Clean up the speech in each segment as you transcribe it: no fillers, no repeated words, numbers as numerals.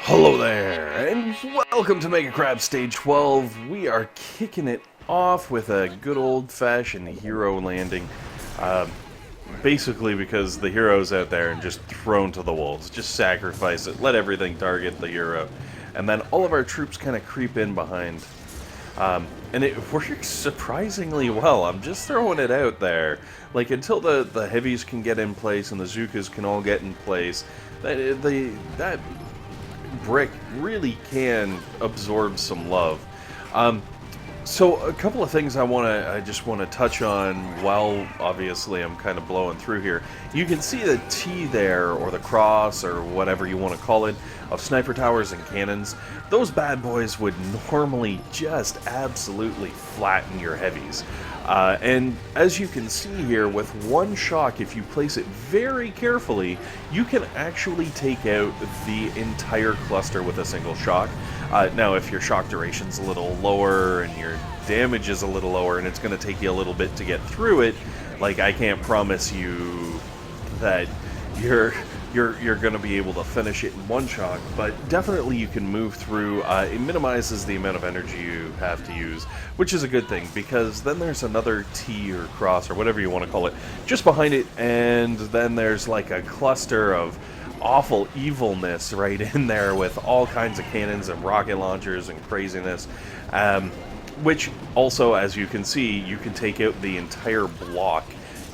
Hello there, and welcome to Mega Crab Stage 12. We are kicking it off with a good old-fashioned hero landing. Basically because the hero's out there and just thrown to the wolves. Just sacrifice it, let everything target the hero. And then all of our troops kind of creep in behind. And it works surprisingly well. I'm just throwing it out there. Like, until the heavies can get in place and the Zookas can all get in place, that brick really can absorb some love. So a couple of things I just want to touch on while obviously I'm kind of blowing through here. You can see the T there, or the cross, or whatever you want to call it, of sniper towers and cannons. Those bad boys would normally just absolutely flatten your heavies. And as you can see here, with one shock, if you place it very carefully, you can actually take out the entire cluster with a single shock. Now, if your shock duration's a little lower and your damage is a little lower and it's going to take you a little bit to get through it, like, I can't promise you that you're going to be able to finish it in one shock, but definitely you can move through. It minimizes the amount of energy you have to use, which is a good thing, because then there's another T or cross or whatever you want to call it just behind it, and then there's like a cluster of awful evilness right in there with all kinds of cannons and rocket launchers and craziness, which also, as you can see, you can take out the entire block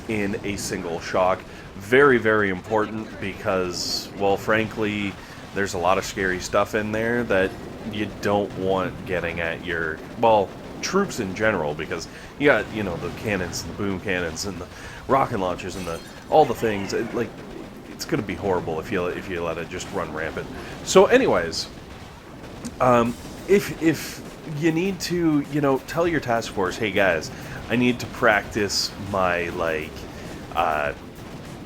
in a single shock. Very, very important, because, well, frankly, there's a lot of scary stuff in there that you don't want getting at your, well, troops in general, because you got, you know, the cannons and the boom cannons and the rocket launchers and all the things. It's going to be horrible if you let it just run rampant. So anyways, if you need to, you know, tell your task force, hey guys, I need to practice my, like,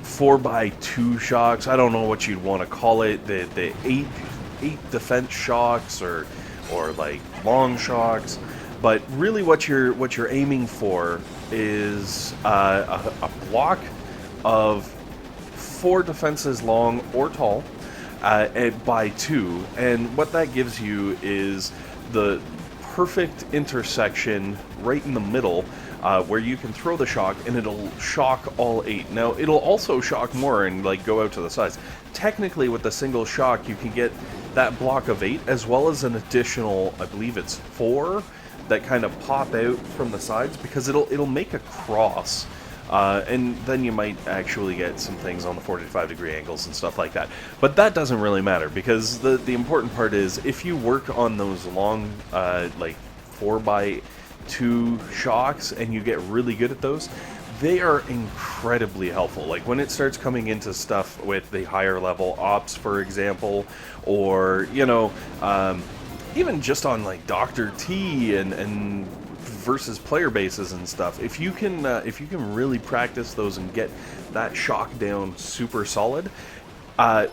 4x2 shocks. I don't know what you'd want to call it. The eight defense shocks or like long shocks. But really, what you're aiming for is a block of 4 defenses long or tall by 2, and what that gives you is the perfect intersection right in the middle, where you can throw the shock and it'll shock all 8. Now, it'll also shock more and, like, go out to the sides. Technically, with the single shock, you can get that block of 8 as well as an additional, I believe it's 4, that kind of pop out from the sides, because it'll make a cross. And then you might actually get some things on the 45-degree angles and stuff like that. But that doesn't really matter, because the important part is, if you work on those long, like 4x2 shocks and you get really good at those, they are incredibly helpful. Like, when it starts coming into stuff with the higher level ops, for example, or, you know, even just on, like, Dr. T and versus player bases and stuff, if you can really practice those and get that shock down super solid,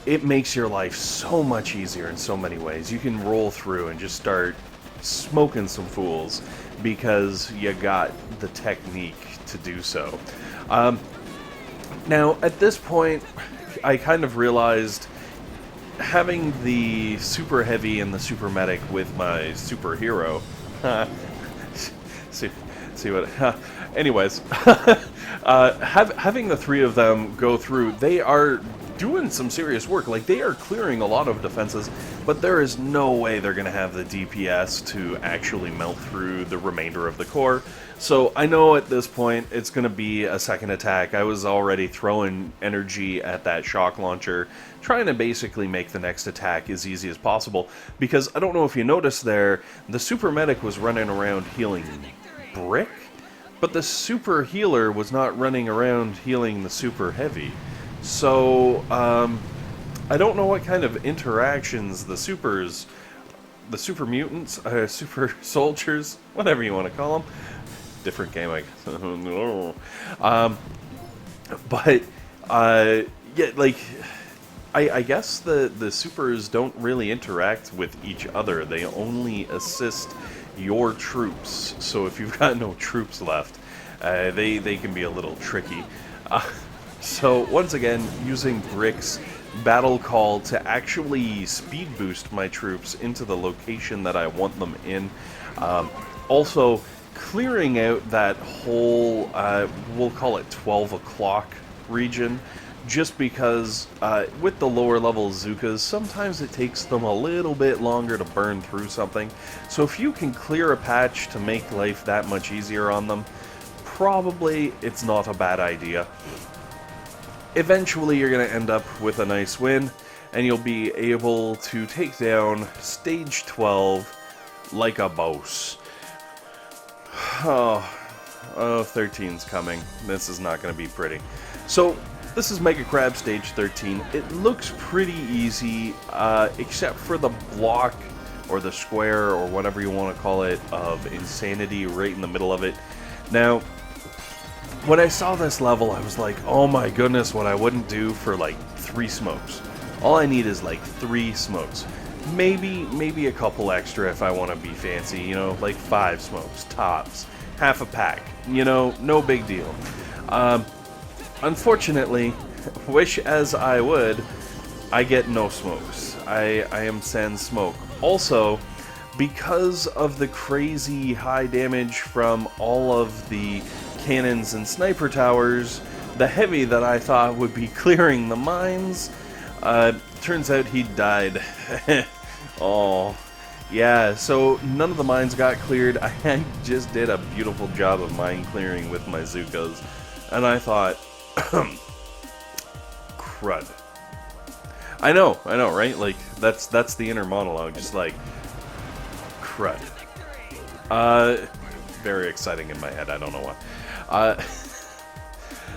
it makes your life so much easier in so many ways. You can roll through and just start smoking some fools because you got the technique to do so. Now, at this point, I kind of realized, having the super heavy and the super medic with my superhero, see what. Anyways, having the 3 of them go through, they are doing some serious work. Like, they are clearing a lot of defenses, but there is no way they're going to have the DPS to actually melt through the remainder of the core. So I know at this point it's going to be a second attack. I was already throwing energy at that shock launcher, trying to basically make the next attack as easy as possible, because I don't know if you noticed there, the super medic was running around healing brick, but the super healer was not running around healing the super heavy. So I don't know what kind of interactions the super mutants, super soldiers, whatever you want to call them, different game, I guess. But yeah, like, I guess the supers don't really interact with each other. They only assist your troops. So if you've got no troops left, they can be a little tricky. So once again, using bricks battle call to actually speed boost my troops into the location that I want them in. Also, clearing out that whole, we'll call it 12 o'clock region, just because with the lower level Zookas, sometimes it takes them a little bit longer to burn through something. So if you can clear a patch to make life that much easier on them, probably it's not a bad idea. Eventually you're going to end up with a nice win, and you'll be able to take down stage 12 like a boss. Oh, 13's coming. This is not going to be pretty. So, this is Mega Crab Stage 13. It looks pretty easy, except for the block, or the square, or whatever you want to call it, of insanity right in the middle of it. Now, when I saw this level, I was like, oh my goodness, what I wouldn't do for like 3 smokes. All I need is like 3 smokes. Maybe a couple extra if I want to be fancy, you know, like 5 smokes, tops, half a pack, you know, no big deal. Unfortunately, wish as I would, I get no smokes. I am sans smoke. Also, because of the crazy high damage from all of the cannons and sniper towers, the heavy that I thought would be clearing the mines, turns out he died. Oh, yeah, so none of the mines got cleared. I just did a beautiful job of mine clearing with my Zookas, and I thought, crud. I know, right? Like, that's the inner monologue, just like, crud. Very exciting in my head, I don't know why.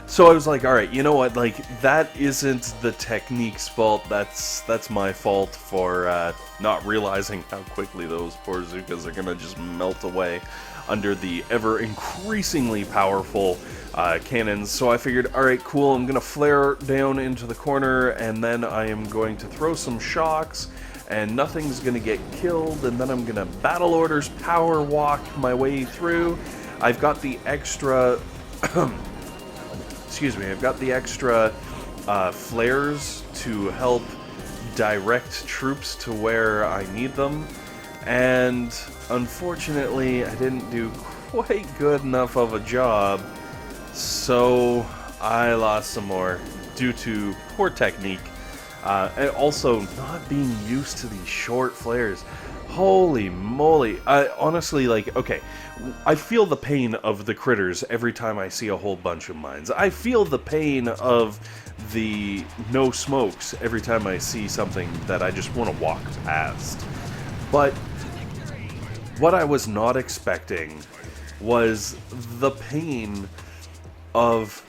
So I was like, alright, you know what, like, that isn't the technique's fault, that's my fault for not realizing how quickly those poor Zookas are gonna just melt away under the ever-increasingly powerful cannons. So I figured, alright, cool, I'm gonna flare down into the corner, and then I am going to throw some shocks, and nothing's gonna get killed, and then I'm gonna Battle Orders power walk my way through. I've got the extra... excuse me, I've got the extra flares to help direct troops to where I need them, and unfortunately I didn't do quite good enough of a job, so I lost some more due to poor technique, and also not being used to these short flares. Holy moly. Honestly, like, okay, I feel the pain of the critters every time I see a whole bunch of mines. I feel the pain of the no smokes every time I see something that I just want to walk past. But what I was not expecting was the pain of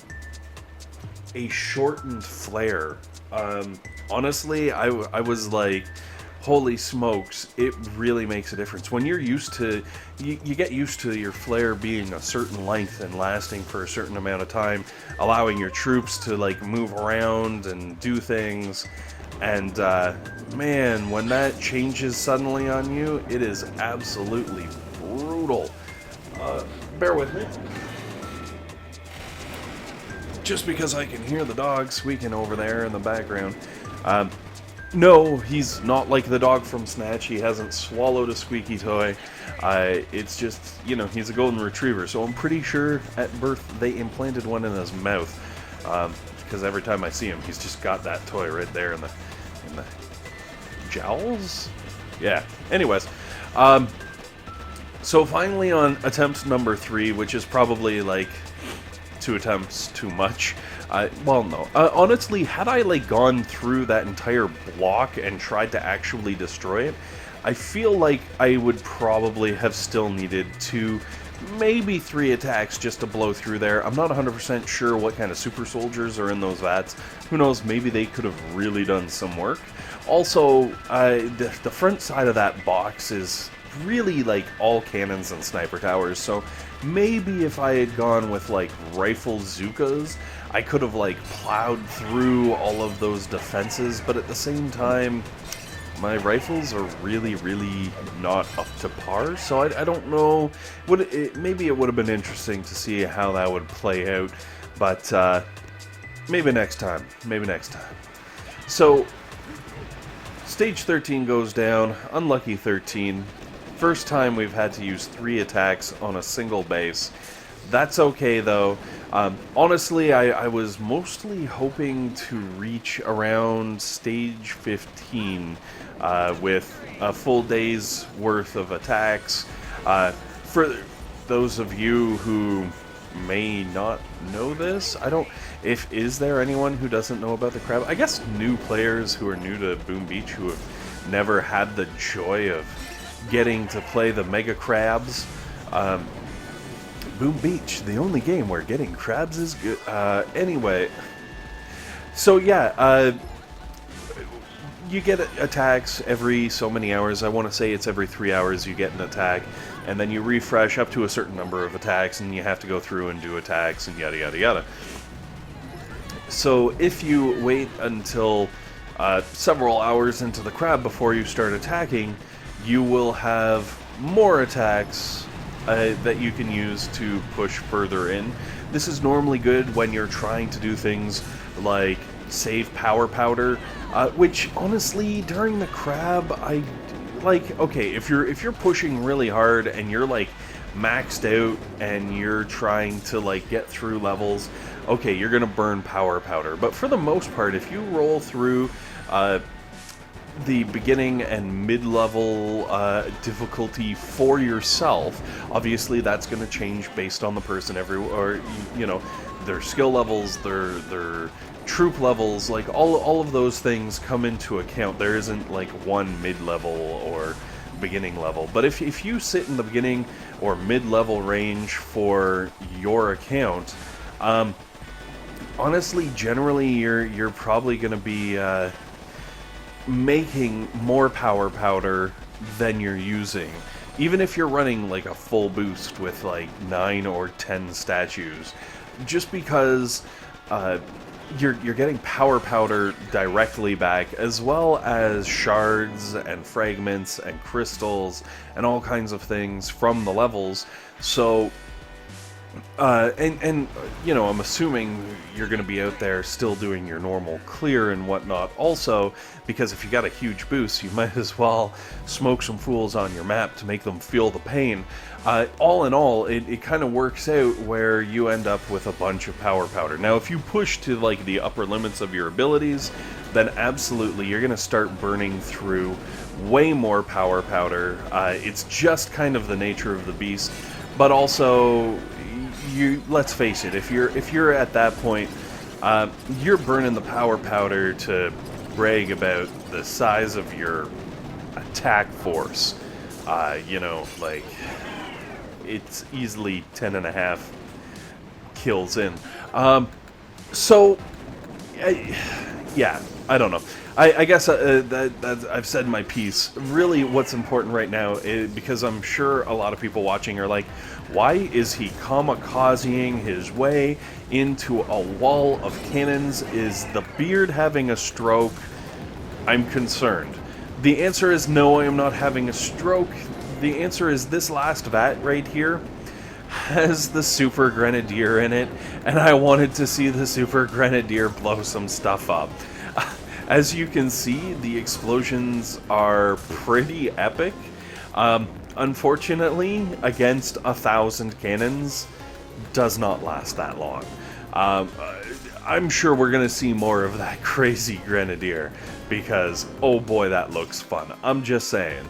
a shortened flare. Honestly, I was like, holy smokes, it really makes a difference. When you're used to, you get used to your flare being a certain length and lasting for a certain amount of time, allowing your troops to like move around and do things, and man, when that changes suddenly on you, it is absolutely brutal. Bear with me. Just because I can hear the dog squeaking over there in the background. No, he's not like the dog from Snatch. He hasn't swallowed a squeaky toy. It's just, you know, he's a golden retriever, so I'm pretty sure at birth they implanted one in his mouth. Because every time I see him, he's just got that toy right there in the jowls? Yeah. Anyways, so finally on attempt number 3, which is probably like 2 attempts too much. Well, no. Honestly, had I like gone through that entire block and tried to actually destroy it, I feel like I would probably have still needed 2, maybe 3 attacks just to blow through there. I'm not 100% sure what kind of super soldiers are in those vats. Who knows, maybe they could have really done some work. Also, the front side of that box is really like all cannons and sniper towers, so maybe if I had gone with like rifle Zookas, I could have like plowed through all of those defenses, but at the same time, my rifles are really not up to par, so I don't know. Maybe it would have been interesting to see how that would play out, but maybe next time. So, stage 13 goes down, unlucky 13. First time we've had to use 3 attacks on a single base. That's okay though. Honestly, I was mostly hoping to reach around stage 15 with a full day's worth of attacks. For those of you who may not know this, is there anyone who doesn't know about the crab? I guess new players who are new to Boom Beach who have never had the joy of getting to play the mega crabs. Boom Beach, the only game where getting crabs is good. Anyway, so yeah, you get attacks every so many hours. I want to say it's every 3 hours you get an attack, and then you refresh up to a certain number of attacks, and you have to go through and do attacks, and yada yada yada. So if you wait until several hours into the crab before you start attacking, you will have more attacks that you can use to push further in. This is normally good when you're trying to do things like save power powder, which honestly during the crab okay, if you're pushing really hard and you're like maxed out and you're trying to like get through levels, okay, you're gonna burn power powder. But for the most part, if you roll through the beginning and mid-level difficulty for yourself, obviously that's going to change based on the person, or you know, their skill levels, their troop levels, like all of those things come into account. There isn't like one mid-level or beginning level, but if you sit in the beginning or mid-level range for your account, honestly, generally you're probably going to be making more power powder than you're using, even if you're running like a full boost with like 9 or 10 statues, just because you're getting power powder directly back, as well as shards and fragments and crystals and all kinds of things from the levels. So and you know, I'm assuming you're going to be out there still doing your normal clear and whatnot also, because if you got a huge boost, you might as well smoke some fools on your map to make them feel the pain. All in all, it kind of works out where you end up with a bunch of power powder. Now, if you push to like the upper limits of your abilities, then absolutely you're going to start burning through way more power powder. It's just kind of the nature of the beast, but also, let's face it, if you're at that point, you're burning the power powder to brag about the size of your attack force. You know, like, it's easily 10.5 kills in. So, yeah, I don't know. I guess that I've said my piece. Really, what's important right now is, because I'm sure a lot of people watching are like, why is he kamikazing his way into a wall of cannons? Is the beard having a stroke? I'm concerned. The answer is no, I am not having a stroke. The answer is this last vat right here has the Super Grenadier in it, and I wanted to see the Super Grenadier blow some stuff up. As you can see, the explosions are pretty epic. Unfortunately, against 1,000 cannons, does not last that long. I'm sure we're going to see more of that crazy Grenadier, because, oh boy, that looks fun. I'm just saying.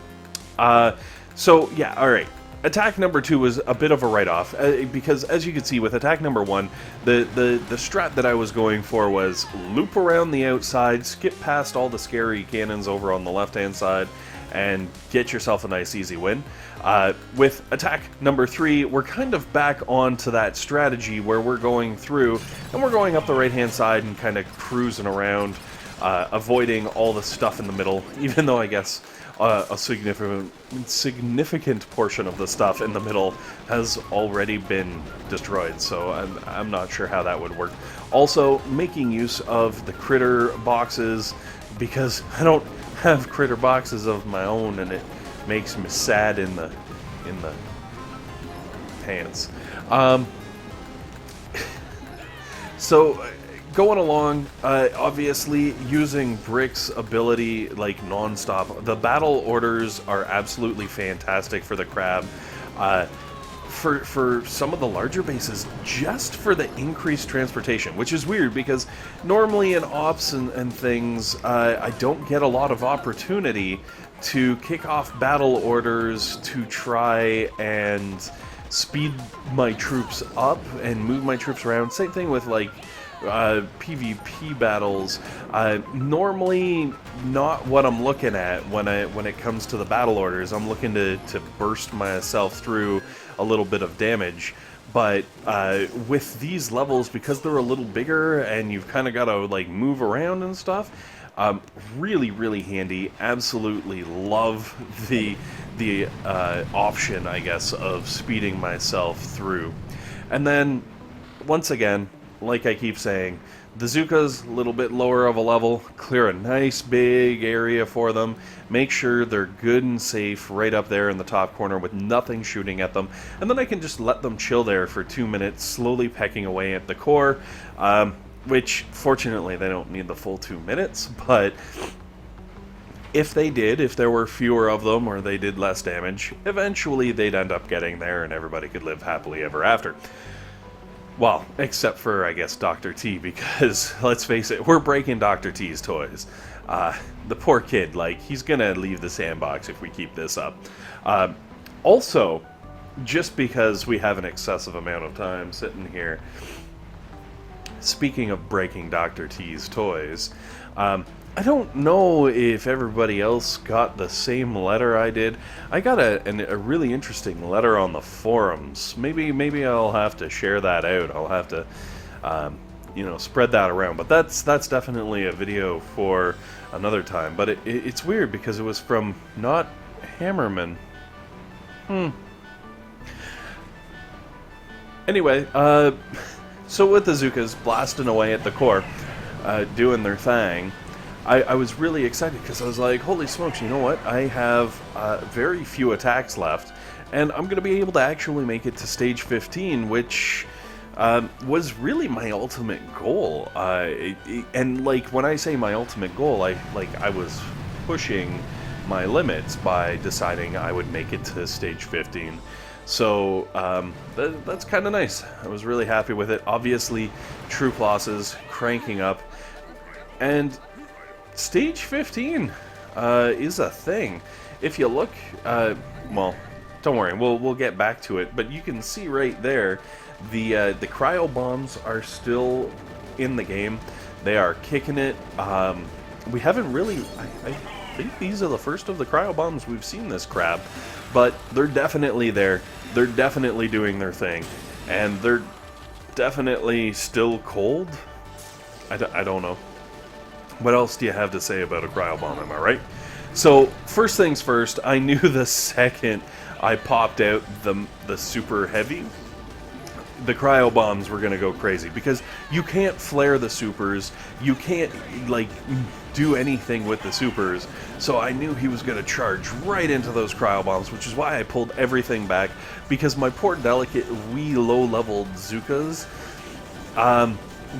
So, yeah, alright. Attack number 2 was a bit of a write-off, because as you can see with attack number 1, the strat that I was going for was loop around the outside, skip past all the scary cannons over on the left-hand side, and get yourself a nice easy win. With attack number 3, we're kind of back onto that strategy where we're going through, and we're going up the right-hand side and kind of cruising around, avoiding all the stuff in the middle, even though I guess a significant portion of the stuff in the middle has already been destroyed, so I'm not sure how that would work. Also, making use of the critter boxes, because I don't have critter boxes of my own, and it makes me sad in the pants. So going along, obviously using Brick's ability like non-stop. The battle orders are absolutely fantastic for the crab. For some of the larger bases, just for the increased transportation, which is weird because normally in ops and things, I don't get a lot of opportunity to kick off battle orders to try and speed my troops up and move my troops around. Same thing with like PvP battles. Normally not what I'm looking at when it comes to the battle orders. I'm looking to burst myself through a little bit of damage, but with these levels, because they're a little bigger and you've kind of got to like move around and stuff, really handy. Absolutely love the option, I guess, of speeding myself through. And then once again, like I keep saying, the Zookas, a little bit lower of a level, clear a nice big area for them, make sure they're good and safe right up there in the top corner with nothing shooting at them, and then I can just let them chill there for 2 minutes, slowly pecking away at the core, which fortunately they don't need the full 2 minutes, but if they did, if there were fewer of them or they did less damage, eventually they'd end up getting there and everybody could live happily ever after. Well, except for, I guess, Dr. T, because, let's face it, we're breaking Dr. T's toys. The poor kid, like, he's gonna leave the sandbox if we keep this up. Also, just because we have an excessive amount of time sitting here, speaking of breaking Dr. T's toys, I don't know if everybody else got the same letter I did. I got a really interesting letter on the forums. Maybe I'll have to share that out. I'll have to, spread that around. But that's definitely a video for another time. But it's weird because it was from not Hammerman. Anyway, so with the Zookas blasting away at the core, doing their thing, I was really excited because I was like, holy smokes, you know what? I have very few attacks left, and I'm going to be able to actually make it to stage 15, which was really my ultimate goal. And like when I say my ultimate goal, I was pushing my limits by deciding I would make it to stage 15. So that's kind of nice. I was really happy with it. Obviously, troop losses cranking up, and stage 15 is a thing. If you look, well, don't worry, we'll get back to it. But you can see right there, the cryo bombs are still in the game. They are kicking it. We haven't really. I think these are the first of the cryo bombs we've seen this crab, but they're definitely there. They're definitely doing their thing, and they're definitely still cold. I don't know. What else do you have to say about a cryo bomb, am I right? So, first things first, I knew the second I popped out the super heavy, the cryo bombs were going to go crazy, because you can't flare the supers, you can't, like, do anything with the supers, so I knew he was going to charge right into those cryo bombs, which is why I pulled everything back, because my poor delicate, wee low-leveled Zookas,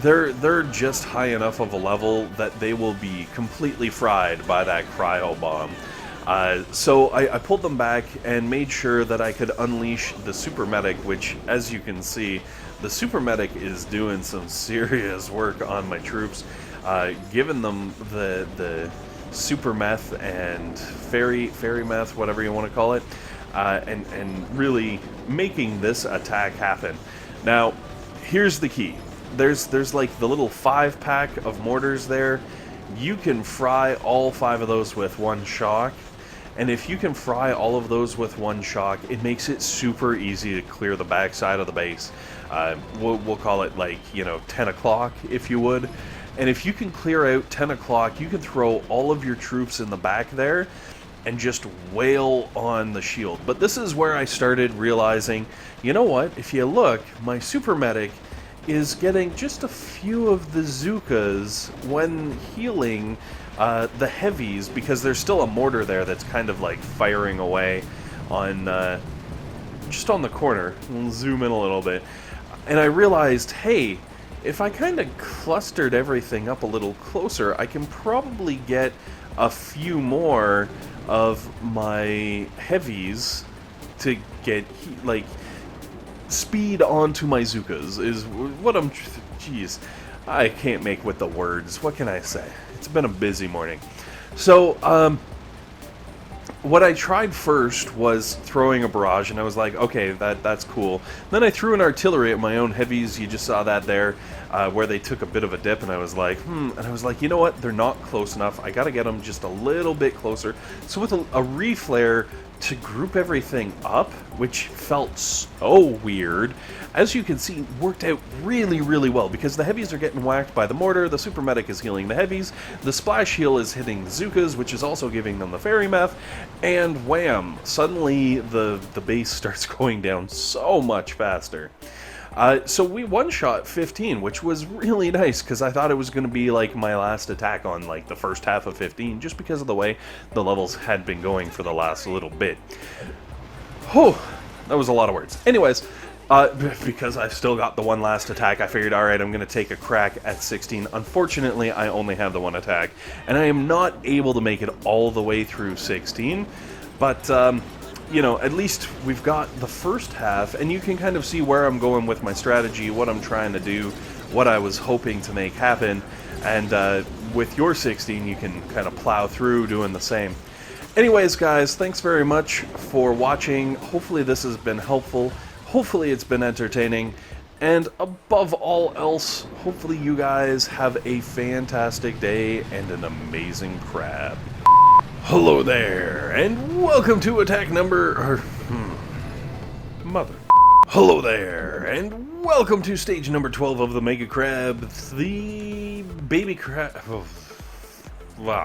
they're just high enough of a level that they will be completely fried by that cryo bomb. So I pulled them back and made sure that I could unleash the super medic, which, as you can see, the super medic is doing some serious work on my troops, giving them the super meth and fairy meth, whatever you want to call it, and really making this attack happen. Now, here's the key. There's like the little 5-pack of mortars there. You can fry all 5 of those with one shock, and if you can fry all of those with one shock, it makes it super easy to clear the backside of the base. We'll call it, like, 10 o'clock, if you would. And if you can clear out 10 o'clock, you can throw all of your troops in the back there and just wail on the shield. But this is where I started realizing, you know what, if you look, my super medic is getting just a few of the Zookas when healing the heavies, because there's still a mortar there that's kind of like firing away on just on the corner. We'll zoom in a little bit, and I realized, hey, if I kind of clustered everything up a little closer, I can probably get a few more of my heavies to get, like, speed onto my Zookas, is what I'm... Jeez, I can't make with the words. What can I say? It's been a busy morning. So, what I tried first was throwing a barrage, and I was like, okay, that's cool. Then I threw an artillery at my own heavies. You just saw that there, where they took a bit of a dip, and I was like, and I was like, you know what? They're not close enough. I gotta get them just a little bit closer. So with a reflare to group everything up, which felt so weird, as you can see, worked out really, really well, because the heavies are getting whacked by the mortar, the super medic is healing the heavies, the splash heal is hitting the Zookas, which is also giving them the fairy meth, and wham, suddenly the base starts going down so much faster. So we one-shot 15, which was really nice, because I thought it was going to be like my last attack on like the first half of 15, just because of the way the levels had been going for the last little bit. Whew, that was a lot of words. Anyways, because I've still got the one last attack, I figured, alright, I'm going to take a crack at 16. Unfortunately, I only have the one attack, and I am not able to make it all the way through 16, but... you know, at least we've got the first half, and you can kind of see where I'm going with my strategy, what I'm trying to do, what I was hoping to make happen, and with your 16, you can kind of plow through doing the same. Anyways, guys, thanks very much for watching. Hopefully this has been helpful. Hopefully it's been entertaining. And above all else, hopefully you guys have a fantastic day and an amazing crab. Hello there, and welcome to attack number... Mother. Hello there, and welcome to stage number 12 of the Mega Crab, the baby crab... Oh, wow.